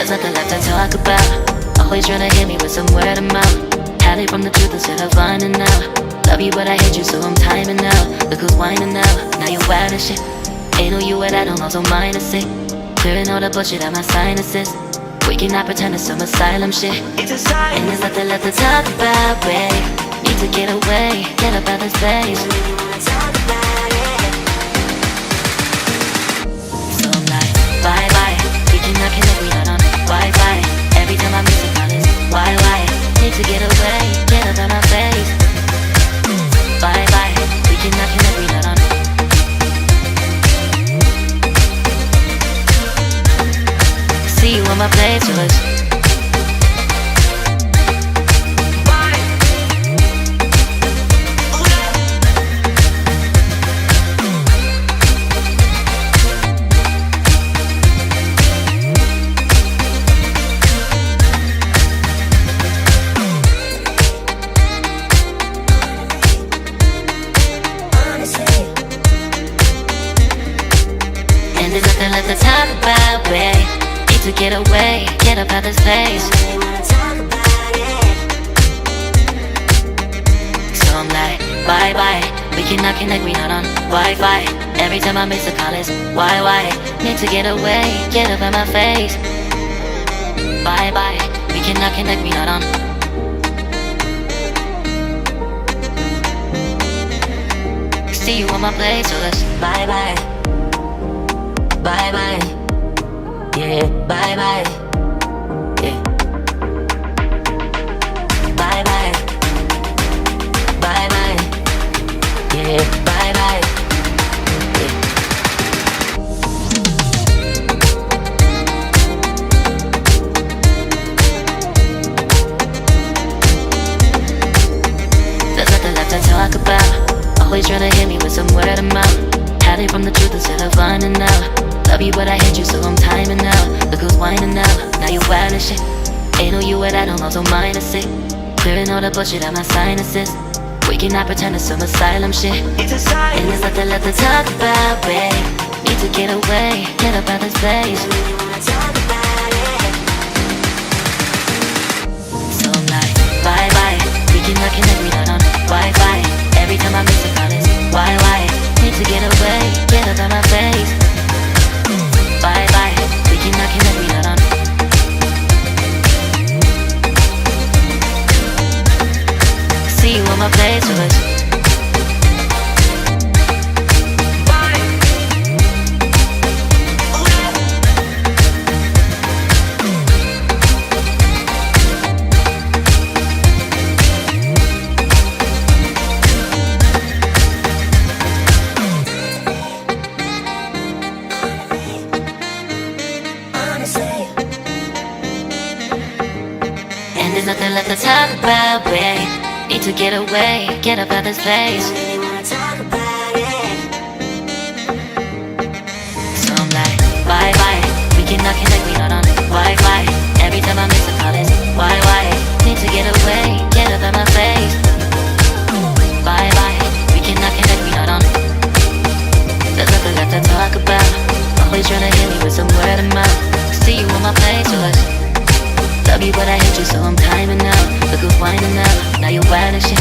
There's nothing left to talk about. Always trying to hit me with some word of mouth. Hide it from the truth instead of finding out. Love you but I hate you so I'm timing out. Look who's whining now, now you're wild and shit. Ain't no you at I don't also mind to say. Clearing all the bullshit out my sinuses. We cannot pretend it's some asylum shit. And there's nothing left to talk about, babe. Need to get away, get up out this place. So I'm like, bye bye. We cannot connect, we not on Wi-Fi. Every time I miss a call it's why? Need to get away, get up out my face. Bye bye. We cannot connect, we not on. See you on my playlist. And there's nothing left to talk about, babe. To get away, get up out this place. So I'm like, bye bye. We cannot connect, we not on Wi-Fi. Every time I miss a call it's why? Need to get away, get up out my face. Bye bye. We cannot connect, we not on. See you on my place, so let's bye bye. Bye bye. Yeah, bye bye. Yeah. Bye bye. Bye bye. Yeah, bye bye. Yeah. There's nothing left to talk about. Always trying to hit me with some word of mouth. Hide it from the truth instead of finding out. Love you but I hate you so I'm timing out. Look who's whining now, now you're wild and shit. Ain't no you at I don't also mind to say. Clearing all the bullshit out my sinuses. We cannot pretend it's some asylum shit. And there's nothing left to talk about, babe. Need to get away, get up out this place. So I'm like, bye bye. We cannot connect, we not on Wi-Fi. Every time I miss a call it's why? Need to get away, get up out my face. Bye bye, we cannot connect, we not on. See you on my playlist. And there's nothing left to talk about, babe. Need to get away, get up out this place. So I'm like, bye bye. We cannot connect, we not on Wi-Fi. Every time I miss a call it's why? Need to get away, get up out my face. Bye bye. We cannot connect, we not on. There's nothing left to talk about. Always trying to hit me with some word of mouth. See you on my playlist. Love you but I hate you so I'm timing out. Look who's whining now, now you're wild and shit.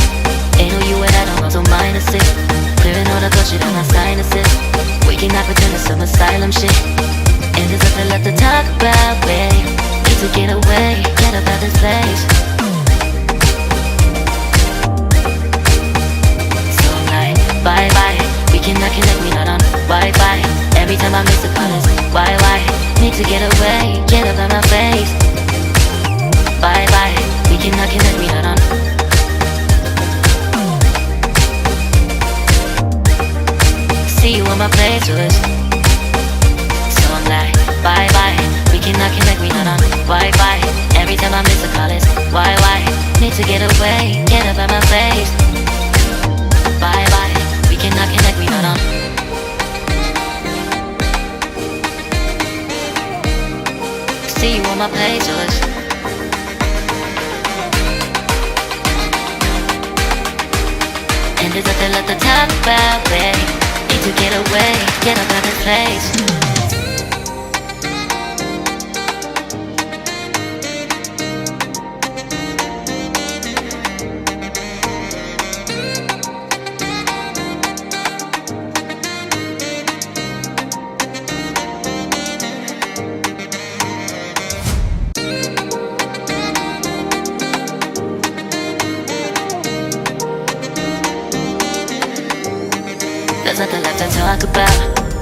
Ain't no you at I don't also mind to sit. Clearing all the bullshit out my sinuses. We cannot pretend it's some asylum shit. And there's nothing left to talk about, babe. Need to get away, get up out this place. So I'm like, bye bye. We cannot connect, we not on Wi-Fi. Every time I miss a call it's why? Need to get away, get up out my face. Bye bye, we cannot connect, we not on. See you on my playlist. So I'm like, bye bye, we cannot connect, we not on Wi-Fi. Every time I miss a call it's why? Need to get away, get up out my face. Bye bye, we cannot connect, we not on. See you on my playlist. And there's nothing left to talk about, babe. Need to get away, get up out this place. nothing left to talk about.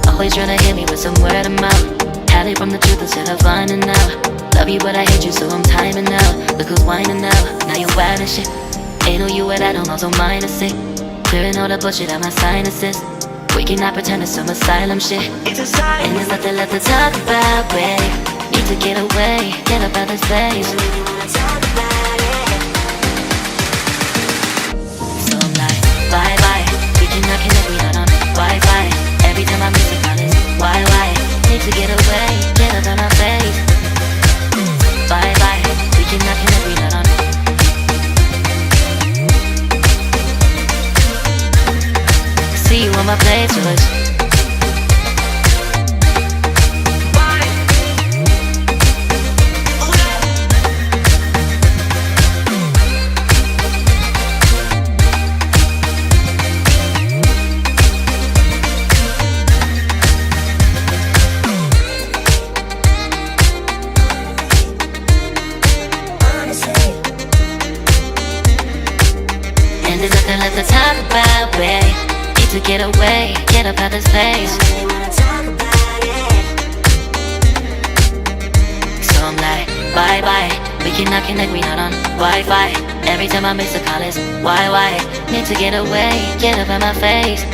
Always trying to hit me with some word of mouth. Hide it from the truth instead of finding out. Love you but I hate you so I'm timing out. Look who's whining now, now you wild and shit. Ain't no you what I don't know, so mine is sick. Clearing all the bullshit out my sinuses. We cannot pretend it's some asylum shit. And there's nothing left to talk about, babe. Need to get away, get up out this place. So I'm like, bye bye. We cannot connect, we not on Wi-Fi. Every time I miss a call it's why? Need to get away, get up out my face. Bye bye. We cannot connect, we not on. See you on my playlist. And there's nothing left to talk about, babe. Need to get away, get up out this place. So I'm like, bye bye. We cannot connect, we not on Wi-Fi. Every time I miss a call it's why? Need to get away, get up out my face.